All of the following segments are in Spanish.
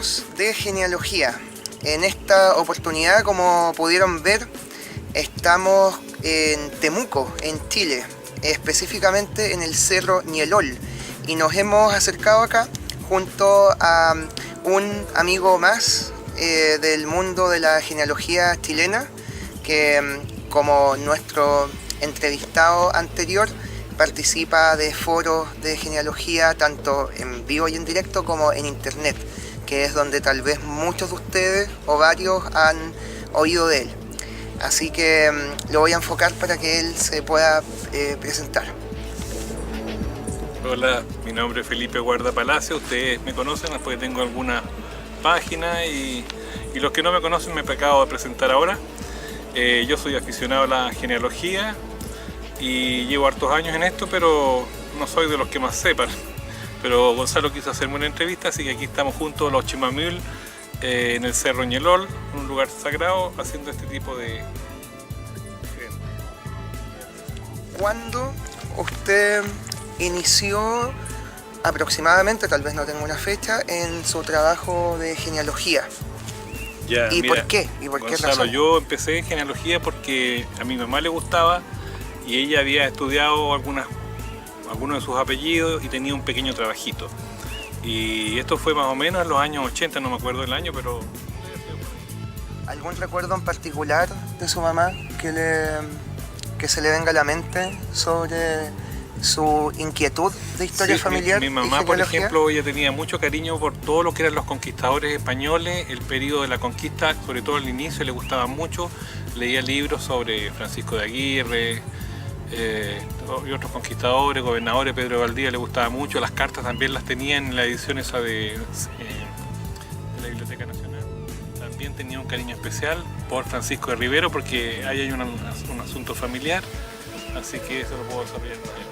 Hablemos de genealogía. En esta oportunidad, como pudieron ver, estamos en Temuco, en Chile, específicamente en el Cerro Ñelol, y nos hemos acercado acá junto a un amigo más del mundo de la genealogía chilena, que como nuestro entrevistado anterior participa de foros de genealogía tanto en vivo y en directo como en internet, que es donde tal vez muchos de ustedes o varios han oído de él. Así que lo voy a enfocar para que él se pueda presentar. Hola, mi nombre es Felipe Guarda Palacio, ustedes me conocen, después tengo alguna página y los que no me conocen me acabo de presentar ahora. Yo soy aficionado a la genealogía y llevo hartos años en esto, pero no soy de los que más sepan. Pero Gonzalo quiso hacerme una entrevista, así que aquí estamos juntos los Chimamil en el Cerro Ñelol, un lugar sagrado, haciendo este tipo de... ¿Cuándo usted inició aproximadamente, tal vez no tengo una fecha, en su trabajo de genealogía? Ya, ¿Y mira, por qué? ¿Y por Gonzalo, qué razón? yo empecé en genealogía porque a mi mamá le gustaba y ella había estudiado algunos de sus apellidos y tenía un pequeño trabajito. Y esto fue más o menos en los años 80, no me acuerdo el año, pero... ¿Algún recuerdo en particular de su mamá que se le venga a la mente sobre su inquietud de historia familiar? Mi mamá, por ejemplo, ella tenía mucho cariño por todo lo que eran los conquistadores españoles, el periodo de la conquista, sobre todo al inicio, le gustaba mucho. Leía libros sobre Francisco de Aguirre y otros conquistadores, gobernadores. Pedro de Valdivia le gustaba mucho. Las cartas también las tenía en la edición esa de la Biblioteca Nacional. También tenía un cariño especial por Francisco de Rivero porque ahí hay un asunto familiar, así que eso lo puedo desarrollar con él.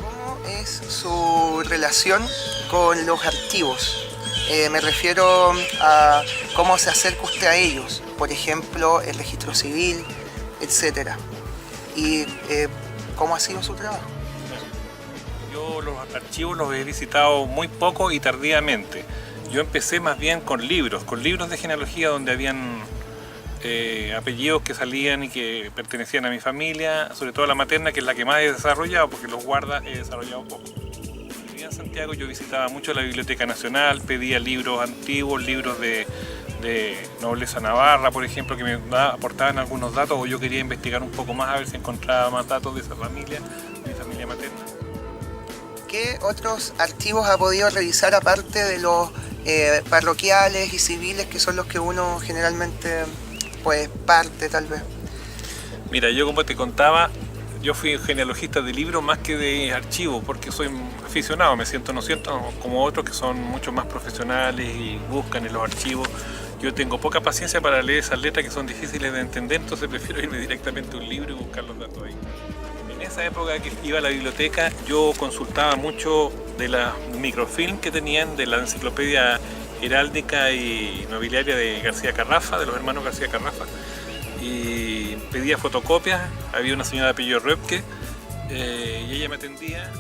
¿Cómo es su relación con los archivos? Me refiero a cómo se acerca usted a ellos, por ejemplo, el registro civil, etc. Y cómo ha sido su trabajo. Yo los archivos los he visitado muy poco y tardíamente. Yo empecé más bien con libros de genealogía donde habían apellidos que salían y que pertenecían a mi familia, sobre todo la materna, que es la que más he desarrollado, porque los guardas he desarrollado poco. En Santiago yo visitaba mucho la Biblioteca Nacional, pedía libros antiguos, libros de nobleza navarra, por ejemplo, que me aportaban algunos datos, o yo quería investigar un poco más a ver si encontraba más datos de esa familia, de mi familia materna. ¿Qué otros archivos ha podido revisar aparte de los parroquiales y civiles, que son los que uno generalmente pues parte tal vez? Mira, yo como te contaba, yo fui genealogista de libros más que de archivos, porque soy aficionado, no siento como otros que son mucho más profesionales y buscan en los archivos. Yo tengo poca paciencia para leer esas letras que son difíciles de entender, entonces prefiero irme directamente a un libro y buscar los datos ahí. En esa época que iba a la biblioteca, yo consultaba mucho de la microfilm que tenían de la enciclopedia heráldica y nobiliaria de García Carrafa, de los hermanos García Carrafa, y pedía fotocopias. Había una señora de apellido Röpke y ella me atendía.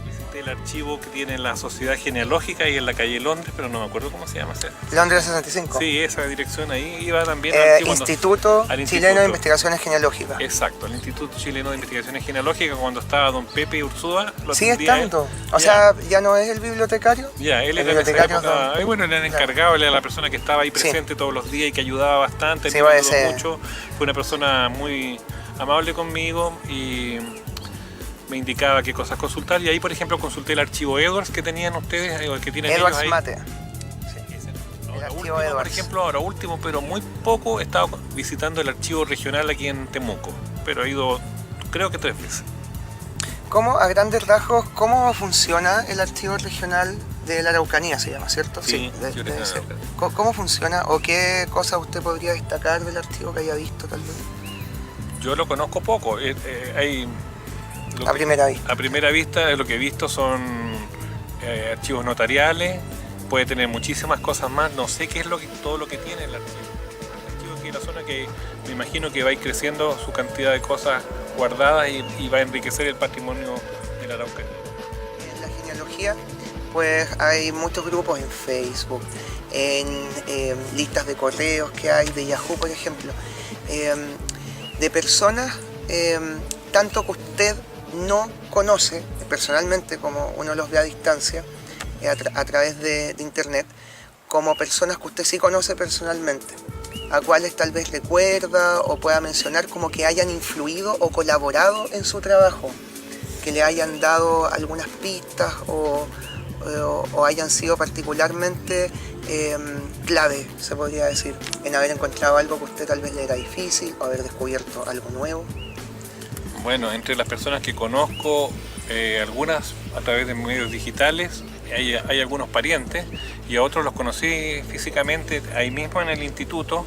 Visité el archivo que tiene la Sociedad Genealógica y en la calle Londres, pero no me acuerdo cómo se llama. Londres 65. Sí, esa dirección ahí iba también Instituto Chileno de Investigaciones Genealógicas. Exacto, el Instituto Chileno de Investigaciones Genealógicas, cuando estaba don Pepe Urzúa. ¿Sigue estando? O sea, ¿ya no es el bibliotecario? Ya, él era en esa época, bueno, él era el encargado, él era la persona que estaba ahí presente todos los días y que ayudaba bastante, me ayudó mucho. Fue una persona muy amable conmigo y me indicaba qué cosas consultar, y ahí por ejemplo consulté el archivo Edwards que tenían ustedes, el que tienen Edwards ellos ahí. Mate. El archivo Edwards. Por ejemplo, ahora último, pero muy poco, he estado visitando el archivo regional aquí en Temuco, pero he ido creo que 3 veces. ¿Cómo, a grandes rasgos, cómo funciona el archivo regional de la Araucanía, se llama, cierto? Sí, debe ser. ¿Cómo funciona o qué cosas usted podría destacar del archivo que haya visto tal vez? Yo lo conozco poco, A primera vista lo que he visto son archivos notariales, puede tener muchísimas cosas más, no sé qué es todo lo que tiene el archivo. El archivo aquí es la zona que me imagino que va a ir creciendo su cantidad de cosas guardadas y va a enriquecer el patrimonio de la Araucanía. En la genealogía Después hay muchos grupos en Facebook, en listas de correos que hay, de Yahoo por ejemplo, de personas tanto que usted no conoce personalmente, como uno los ve a distancia, a través de internet, como personas que usted sí conoce personalmente, a cuales tal vez recuerda o pueda mencionar como que hayan influido o colaborado en su trabajo, que le hayan dado algunas pistas o hayan sido particularmente clave, se podría decir, en haber encontrado algo que a usted tal vez le era difícil o haber descubierto algo nuevo. Bueno, entre las personas que conozco, algunas a través de medios digitales, hay algunos parientes, y a otros los conocí físicamente ahí mismo en el instituto.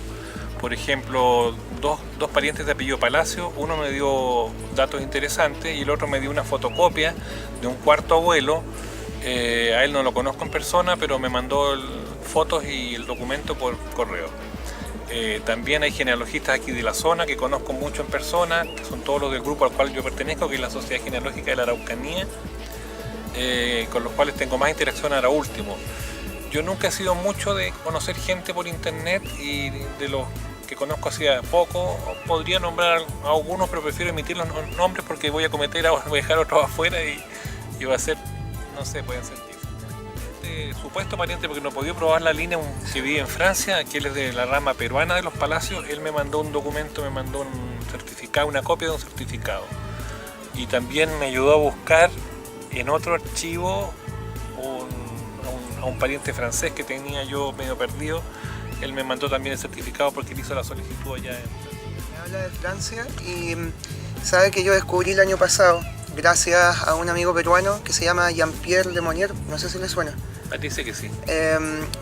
Por ejemplo, dos parientes de apellido Palacio, uno me dio datos interesantes y el otro me dio una fotocopia de un cuarto abuelo. A él no lo conozco en persona, pero me mandó fotos y el documento por correo. También hay genealogistas aquí de la zona que conozco mucho en persona, que son todos los del grupo al cual yo pertenezco, que es la Sociedad Genealógica de la Araucanía, con los cuales tengo más interacción ahora último. Yo nunca he sido mucho de conocer gente por internet, y de los que conozco hacía poco podría nombrar a algunos, pero prefiero emitir los nombres porque voy a dejar otros afuera y va a ser, no sé, pueden ser 10. Supuesto pariente, porque no he podido probar la línea, que vive en Francia, que él es de la rama peruana de los Palacios. Él me mandó un documento, me mandó un certificado, una copia de un certificado, y también me ayudó a buscar en otro archivo a un pariente francés que tenía yo medio perdido. Él me mandó también el certificado porque él hizo la solicitud allá en Francia. Me habla de Francia y sabe que yo descubrí el año pasado, gracias a un amigo peruano que se llama Jean-Pierre Lemonnier, no sé si le suena. Dice que sí.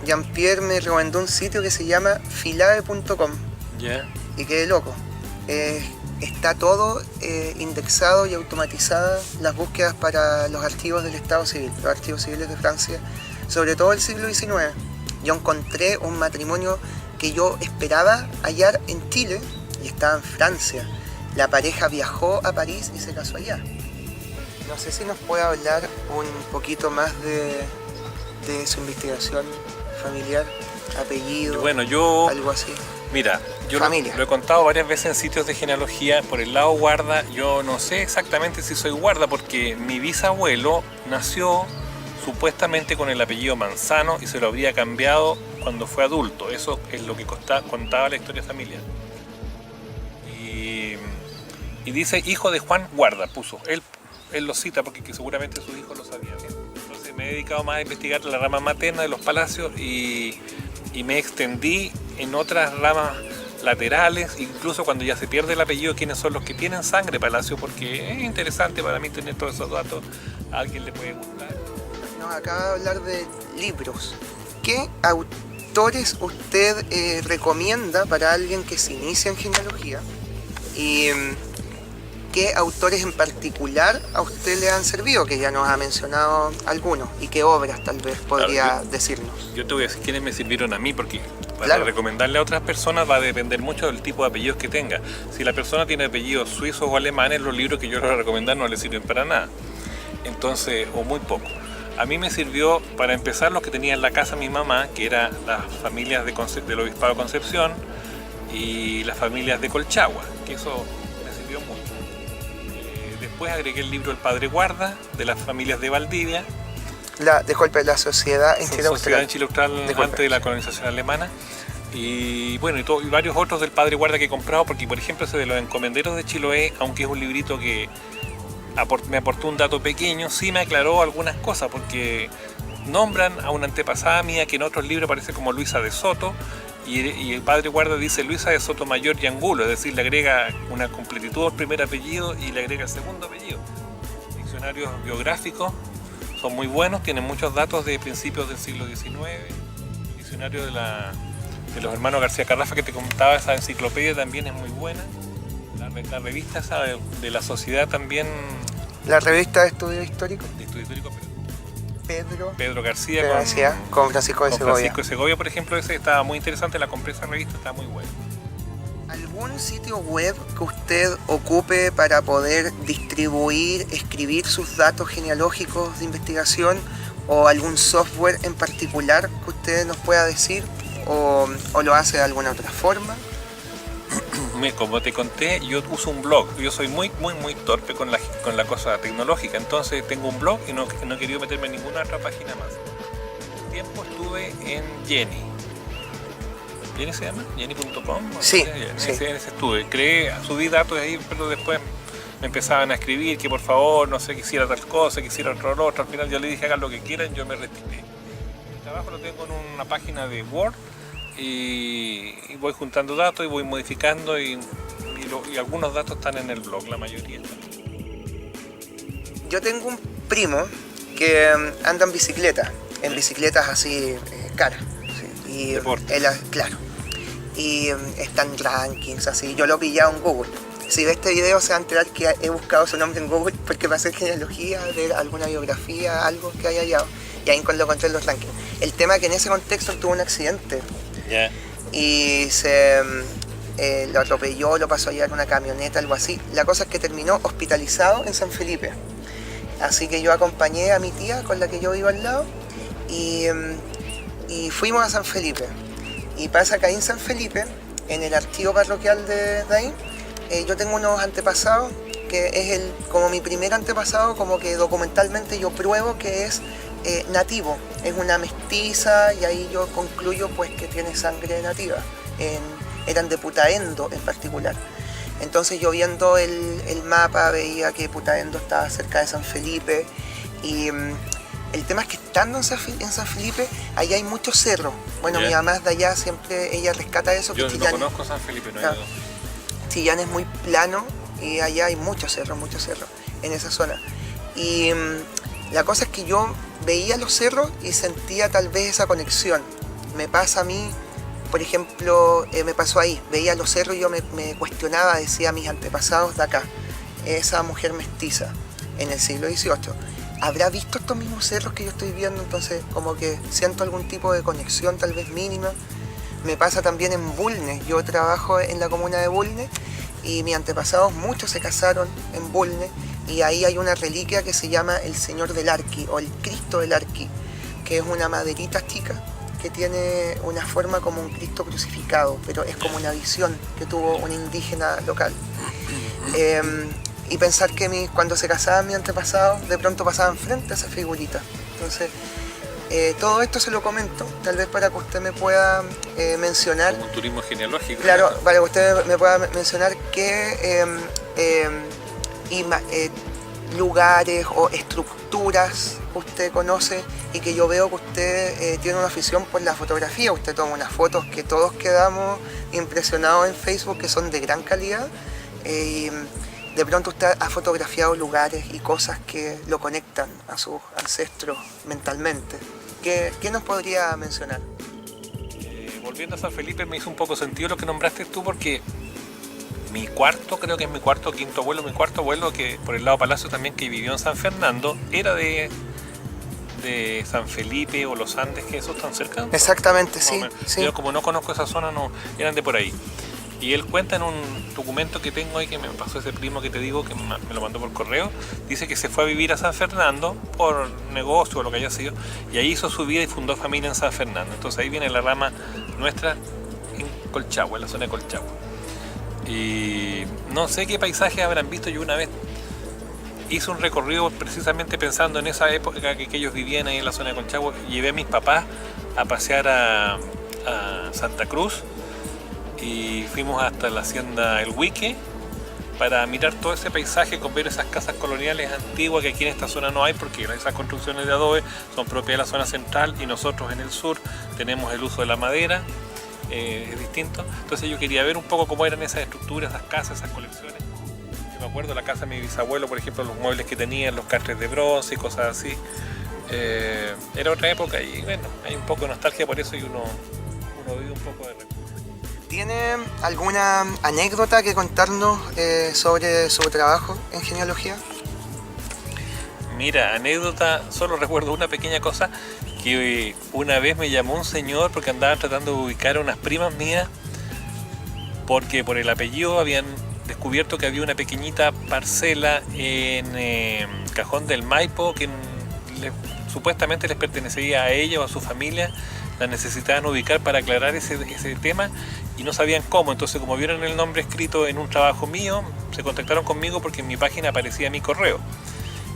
Jean-Pierre me recomendó un sitio que se llama filae.com. Yeah. Y quedé loco. Está todo indexado y automatizada, las búsquedas para los archivos del Estado Civil, los archivos civiles de Francia, sobre todo del siglo XIX. Yo encontré un matrimonio que yo esperaba hallar en Chile y estaba en Francia. La pareja viajó a París y se casó allá. No sé si nos puede hablar un poquito más de su investigación familiar, apellido, bueno, algo así. Mira, yo lo he contado varias veces en sitios de genealogía. Por el lado guarda, yo no sé exactamente si soy guarda, porque mi bisabuelo nació supuestamente con el apellido Manzano y se lo habría cambiado cuando fue adulto. Eso es lo que contaba la historia familiar. Y dice hijo de Juan Guarda, puso. Él lo cita porque seguramente sus hijos lo sabían. Entonces me he dedicado más a investigar la rama materna de los Palacios y me extendí en otras ramas laterales, incluso cuando ya se pierde el apellido, quiénes son los que tienen sangre Palacio, porque es interesante para mí tener todos esos datos. A alguien le puede gustar. Nos acaba de hablar de libros. ¿Qué autores usted recomienda para alguien que se inicia en genealogía? ¿Y qué autores en particular a usted le han servido? Que ya nos ha mencionado algunos. ¿Y qué obras tal vez podría decirnos? Yo te voy a decir quiénes me sirvieron a mí, porque para recomendarle a otras personas va a depender mucho del tipo de apellidos que tenga. Si la persona tiene apellidos suizos o alemanes, los libros que yo les voy a recomendar no le sirven para nada. Entonces, o muy poco. A mí me sirvió, para empezar, los que tenía en la casa mi mamá, que eran las familias del Obispado de Concepción y las familias de Colchagua, que eso me sirvió mucho. Después agregué el libro El Padre Guarda, de las familias de Valdivia. Disculpe, la Sociedad en Chile Austral antes de la colonización alemana. Y bueno, y varios otros del Padre Guarda que he comprado, porque por ejemplo ese de los encomenderos de Chiloé, aunque es un librito que me aportó un dato pequeño, sí me aclaró algunas cosas, porque nombran a una antepasada mía que en otros libros aparece como Luisa de Soto, y el Padre Guarda dice Luisa de Sotomayor y Angulo, es decir, le agrega una completitud al primer apellido y le agrega el segundo apellido. Diccionarios biográficos son muy buenos, tienen muchos datos de principios del siglo XIX. Diccionario de los hermanos García Carrafa que te contaba, esa enciclopedia también es muy buena. La revista esa de la sociedad también. La revista de estudio histórico. De estudio histórico, Pedro García con Francisco de Segovia. Francisco de Segovia, por ejemplo, ese estaba muy interesante, la compré esa revista, está muy buena. ¿Algún sitio web que usted ocupe para poder distribuir, escribir sus datos genealógicos de investigación? ¿O algún software en particular que usted nos pueda decir? ¿O lo hace de alguna otra forma? Como te conté, yo uso un blog. Yo soy muy torpe con la cosa tecnológica. Entonces tengo un blog y no he querido meterme en ninguna otra página más. Un tiempo estuve en Jenny. ¿Jenny se llama? ¿Jenny.com? Sí, sí. Estuve. Subí datos ahí, pero después me empezaban a escribir que por favor, no sé, quisiera tal cosa, quisiera otro. Al final yo le dije hagan lo que quieran, yo me retiré. El trabajo lo tengo en una página de Word y voy juntando datos y voy modificando y algunos datos están en el blog, la mayoría. Yo tengo un primo que anda en bicicleta, en bicicletas así caras. ¿Sí? Y él, claro. Y está en rankings así. Yo lo he pillado en Google. Si ve este video se va a enterar que he buscado su nombre en Google porque va a hacer genealogía, ver alguna biografía, algo que haya hallado. Y ahí lo encontré en los rankings. El tema es que en ese contexto tuvo un accidente. Yeah. Y lo atropelló, lo pasó a llevar una camioneta, algo así. La cosa es que terminó hospitalizado en San Felipe. Así que yo acompañé a mi tía con la que yo vivo al lado y fuimos a San Felipe. Y pasa que ahí en San Felipe, en el archivo parroquial de ahí, yo tengo unos antepasados que es como mi primer antepasado, como que documentalmente yo pruebo que es nativo, es una mestiza y ahí yo concluyo pues que tiene sangre nativa, eran de Putaendo en particular. Entonces yo viendo el mapa veía que Putaendo estaba cerca de San Felipe y el tema es que estando en San Felipe, allá hay muchos cerros. Bueno, mi mamá es de allá, siempre ella rescata eso. Yo que no conozco San Felipe, no he ido. Chillán es muy plano y allá hay muchos cerros en esa zona. Y la cosa es que yo veía los cerros y sentía tal vez esa conexión. Me pasa a mí, por ejemplo, me pasó ahí, veía los cerros y yo me cuestionaba, decía mis antepasados de acá, esa mujer mestiza en el siglo XVIII, ¿habrá visto estos mismos cerros que yo estoy viendo? Entonces como que siento algún tipo de conexión tal vez mínima. Me pasa también en Bulnes, yo trabajo en la comuna de Bulnes y mis antepasados muchos se casaron en Bulnes y ahí hay una reliquia que se llama el Señor del Arqui o el Cristo del Arqui, que es una maderita chica que tiene una forma como un Cristo crucificado, pero es como una visión que tuvo un indígena local. Y pensar que cuando se casaban mis antepasados, de pronto pasaban frente a esa figurita. Entonces, todo esto se lo comento, tal vez para que usted me pueda mencionar... Como un turismo genealógico. Claro, para que usted me pueda mencionar qué lugares o estructuras usted conoce y que yo veo que usted tiene una afición por la fotografía. Usted toma unas fotos que todos quedamos impresionados en Facebook, que son de gran calidad. De pronto usted ha fotografiado lugares y cosas que lo conectan a sus ancestros mentalmente. ¿Qué nos podría mencionar? Volviendo a San Felipe, me hizo un poco sentido lo que nombraste tú, porque mi cuarto, creo que es mi cuarto o quinto abuelo, que por el lado Palacio también, que vivió en San Fernando, era de San Felipe o los Andes, que esos están cerca. Exactamente, sí. Yo como no conozco esa zona, no eran de por ahí. Y él cuenta en un documento que tengo ahí, que me pasó ese primo que te digo, que me lo mandó por correo, dice que se fue a vivir a San Fernando por negocio o lo que haya sido, y ahí hizo su vida y fundó familia en San Fernando. Entonces ahí viene la rama nuestra en Colchagua, en la zona de Colchagua. Y no sé qué paisajes habrán visto. Yo una vez hice un recorrido precisamente pensando en esa época que ellos vivían ahí en la zona de Colchagua. Llevé a mis papás a pasear a Santa Cruz y fuimos hasta la hacienda El Huique para mirar todo ese paisaje, con ver esas casas coloniales antiguas que aquí en esta zona no hay, porque esas construcciones de adobe son propias de la zona central y nosotros en el sur tenemos el uso de la madera, es distinto. Entonces yo quería ver un poco cómo eran esas estructuras, esas casas, esas colecciones. Yo me acuerdo la casa de mi bisabuelo, por ejemplo, los muebles que tenían, los castres de bronce y cosas así. Era otra época y bueno, hay un poco de nostalgia por eso y uno vive un poco de recuerdo. ¿Tiene alguna anécdota que contarnos sobre su trabajo en genealogía? Mira, anécdota, solo recuerdo una pequeña cosa, que una vez me llamó un señor porque andaba tratando de ubicar a unas primas mías, porque por el apellido habían descubierto que había una pequeñita parcela en Cajón del Maipo que supuestamente les pertenecía a ella o a su familia, la necesitaban ubicar para aclarar ese tema y no sabían cómo. Entonces, como vieron el nombre escrito en un trabajo mío, se contactaron conmigo porque en mi página aparecía mi correo.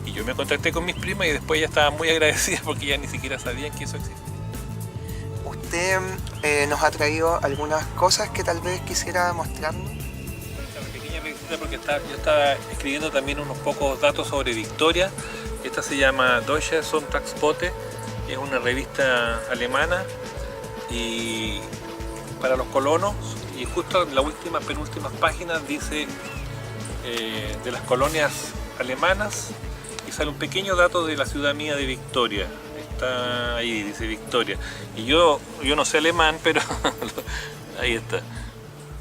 Y yo me contacté con mis primas y después ya estaban muy agradecidas porque ya ni siquiera sabían que eso existía. Usted nos ha traído algunas cosas que tal vez quisiera mostrarnos. Una pequeña visita porque yo estaba escribiendo también unos pocos datos sobre Victoria. Esta se llama Deutsche Sonntagspost, es una revista alemana y para los colonos, y justo en la penúltimas páginas dice de las colonias alemanas y sale un pequeño dato de la ciudad mía de Victoria. Está ahí, dice Victoria. Y yo no sé alemán, pero ahí está.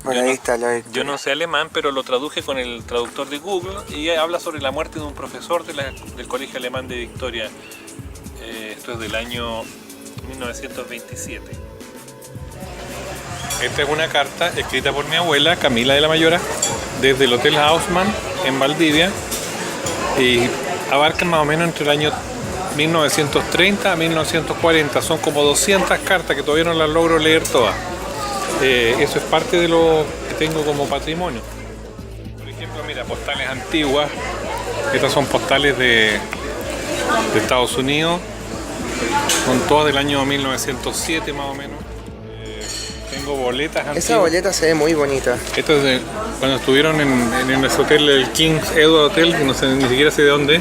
Bueno, ahí está la Victoria. Yo no sé alemán, pero lo traduje con el traductor de Google y habla sobre la muerte de un profesor del Colegio Alemán de Victoria. Esto es del año 1927. Esta es una carta escrita por mi abuela, Camila de la Mayora, desde el Hotel Haussmann en Valdivia, y abarca más o menos entre el año 1930 a 1940. Son como 200 cartas que todavía no las logro leer todas. Eso es parte de lo que tengo como patrimonio. Por ejemplo, mira, postales antiguas. Estas son postales de Estados Unidos. Son todas del año 1907 más o menos. Tengo boletas antiguas. Esa boleta se ve muy bonita. Esto es de cuando estuvieron en ese hotel, el King's Edward Hotel, que no sé, ni siquiera sé de dónde.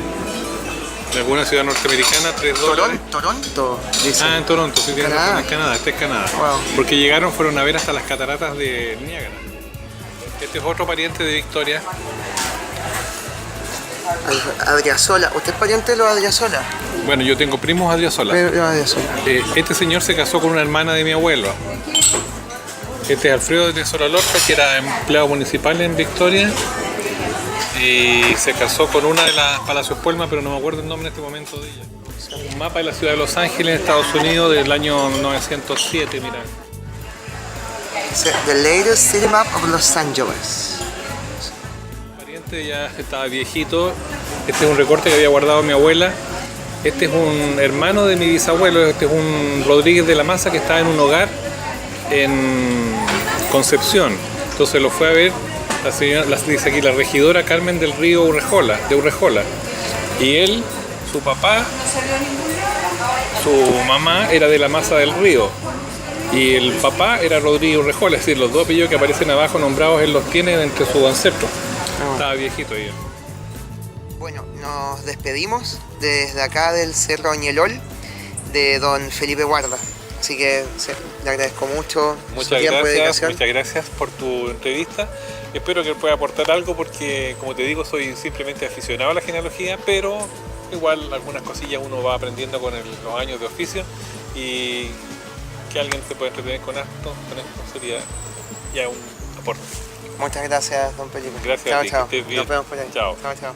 De alguna ciudad norteamericana, $3. Toronto, dice. Ah, en Toronto, sí, tiene razón, en Canadá, este es Canadá. Wow. Porque fueron a ver hasta las cataratas de Niágara. Este es otro pariente de Victoria. Adriasola. ¿Usted es pariente de los Adriasola? Bueno, yo tengo primos Adriasola. Este señor se casó con una hermana de mi abuelo. Este es Alfredo Adriasola Lorca, que era empleado municipal en Victoria. Y se casó con una de las Palacios Puelma, pero no me acuerdo el nombre en este momento de ella. Un mapa de la ciudad de Los Ángeles, Estados Unidos, del año 1907, mira. The latest city map of Los Angeles. El pariente ya estaba viejito. Este es un recorte que había guardado mi abuela. Este es un hermano de mi bisabuelo. Este es un Rodríguez de la Maza que estaba en un hogar en Concepción. Entonces lo fue a ver la señora, dice aquí, la regidora Carmen del Río Urrejola, de Urrejola. Y él, su papá, su mamá era de la Maza del Río. Y el papá era Rodríguez Urrejola, es decir, los dos apellidos que aparecen abajo nombrados él los tiene entre sus ancestros. Estaba viejito ahí. Bueno, nos despedimos desde acá del Cerro Ñelol de don Felipe Guarda. Así que le agradezco mucho su tiempo y dedicación. Muchas gracias por tu entrevista. Espero que pueda aportar algo porque, como te digo, soy simplemente aficionado a la genealogía, pero igual algunas cosillas uno va aprendiendo con los años de oficio y que alguien se pueda entretener con esto sería ya un aporte. Muchas gracias, don Felipe. Gracias chao, a ti, chao. que estés bien. Nos vemos por ahí. Chao. Chao, chao.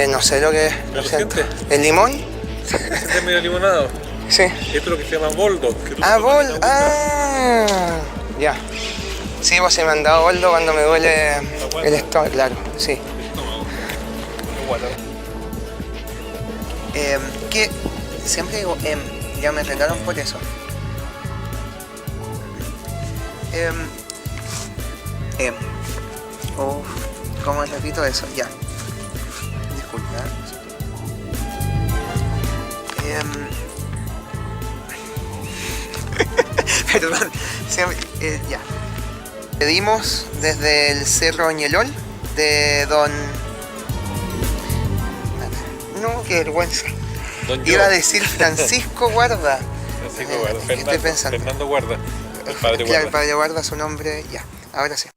No sé lo que es. ¿Lo sientes? ¿El limón? Este es medio limonado. Sí. Esto es lo que se llama boldo. Ya. Sí, pues se me han dado boldo cuando me duele el estómago, claro, sí. Que siempre digo ya me retaron por eso. ¿Cómo repito eso? Ya. Disculpa. Perdón. Ya. Pedimos desde el Cerro Ñelol de don... No, qué vergüenza. Iba a decir Francisco Guarda. Francisco Guarda, ¿Qué estoy pensando? Fernando Guarda, el padre Claro, Guarda. el padre Guarda, su nombre, ya, ahora sí.